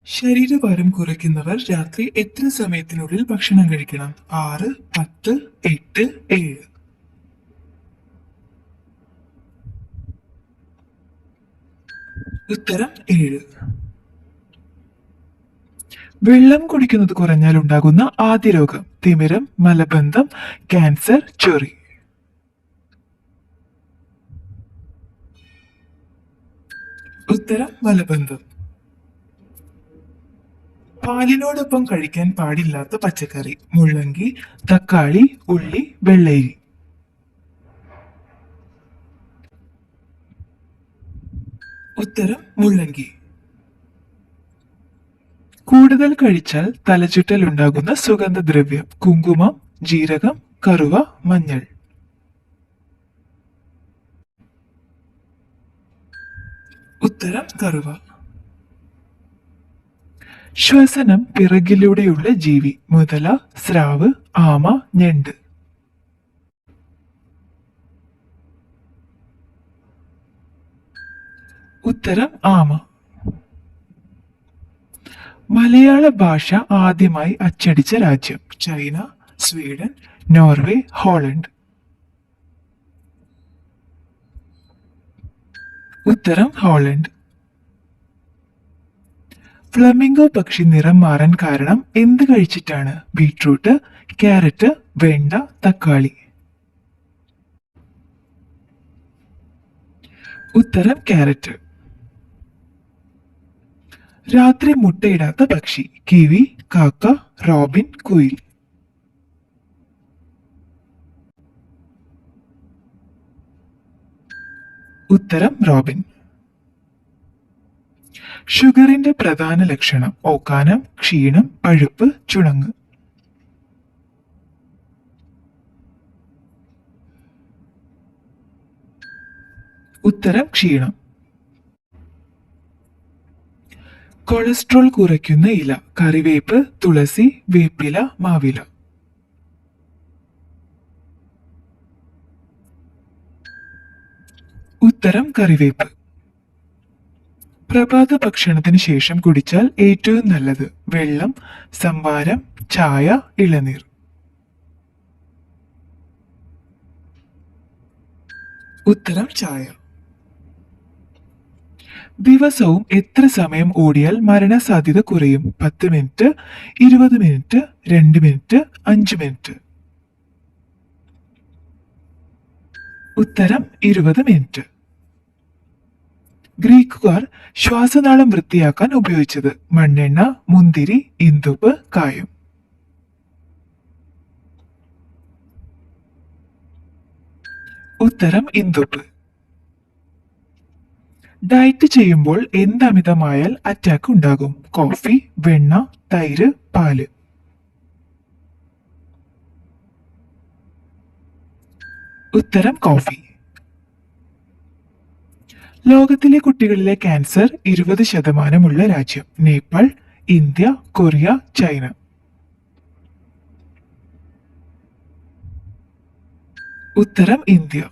ശരീരഭാരം കുറയ്ക്കുന്നവർ രാത്രി എത്ര സമയത്തിനുള്ളിൽ ഭക്ഷണം കഴിക്കണം? 6, 10, 8, 7. ഉത്തരം 7. വെള്ളം കുടിക്കുന്നത് കുറഞ്ഞാൽ ഉണ്ടാകുന്ന ആദ്യ രോഗം? തിമിരം, മലബന്ധം, ക്യാൻസർ, ചൊറി. ഉത്തരം മലബന്ധം. പാലിനോടൊപ്പം കഴിക്കാൻ പാടില്ലാത്ത പച്ചക്കറി? മുള്ളങ്കി, തക്കാളി, ഉള്ളി, വെള്ളരി. ഉത്തരം മുള്ളങ്കി. കൂടുതൽ കഴിച്ചാൽ തലചുറ്റൽ ഉണ്ടാകുന്ന സുഗന്ധദ്രവ്യം? കുങ്കുമം, ജീരകം, കറുവ, മഞ്ഞൾ. ഉത്തരം കറുവ. ശ്വസനം പിറകിലൂടെയുള്ള ജീവി? മുതല, സ്രാവ്, ആമ, ഞണ്ട്. ഉത്തരം ആമ. മലയാള ഭാഷ ആദ്യമായി അച്ചടിച്ച രാജ്യം? China, Sweden, Norway, Holland. ഉത്തരം ഹോളണ്ട്. ഫ്ലമിംഗോ പക്ഷി നിറം മാറാൻ കാരണം എന്ത് കഴിച്ചിട്ടാണ്? ബീട്രൂട്ട്, ക്യാരറ്റ്, വെണ്ട, തക്കാളി. ഉത്തരം ക്യാരറ്റ്. രാത്രി മുട്ടയിടാത്ത പക്ഷി? കിവി, കാക്ക, റോബിൻ, കുയിൽ. ഉത്തരം റോബിൻ. ഷുഗറിന്റെ പ്രധാന ലക്ഷണം? ഓക്കാനം, ക്ഷീണം, പഴുപ്പ്, ചുണങ്ങ്. ഉത്തരം ക്ഷീണം. കൊളസ്ട്രോൾ കുറയ്ക്കുന്ന ഇല? കറിവേപ്പ്, തുളസി, വേപ്പില, മാവില. ഉത്തരം കറിവേപ്പ്. പ്രഭാത ഭക്ഷണത്തിന് ശേഷം കുടിച്ചാൽ ഏറ്റവും നല്ലത്? വെള്ളം, സംഭാരം, ചായ, ഇളനീർ. ഉത്തരം ചായ. ദിവസവും എത്ര സമയം ഓടിയാൽ മരണസാധ്യത കുറയും? 10 മിനിറ്റ്, 20 മിനിറ്റ്, 2 മിനിറ്റ്, 5 മിനിറ്റ്. ഉത്തരം 20 മിനിറ്റ്. ഗ്രീക്കുകാർ ശ്വാസനാളം വൃത്തിയാക്കാൻ ഉപയോഗിച്ചത്? മണ്ണെണ്ണ, മുന്തിരി, ഇന്ദുപ്പ്, കായം. ഉത്തരം ഇന്ദുപ്പ്. ഡയറ്റ് ചെയ്യുമ്പോൾ എന്ത് അമിതമായാൽ അറ്റാക്ക് ഉണ്ടാകും? കോഫി, വെണ്ണ, തൈര്, പാല്. ഉത്തരം കോഫി. ലോകത്തിലെ കുട്ടികളിലെ ക്യാൻസർ 20% രാജ്യം? Nepal, India, Korea, China. ഉത്തരം ഇന്ത്യ.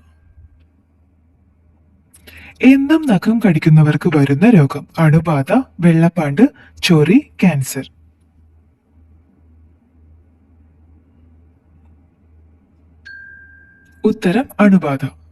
എന്തും നഖം കടിക്കുന്നവർക്ക് വരുന്ന രോഗം? അണുബാധ, വെള്ളപ്പാണ്ട്, ചൊറി, ക്യാൻസർ. ഉത്തരം അണുബാധ.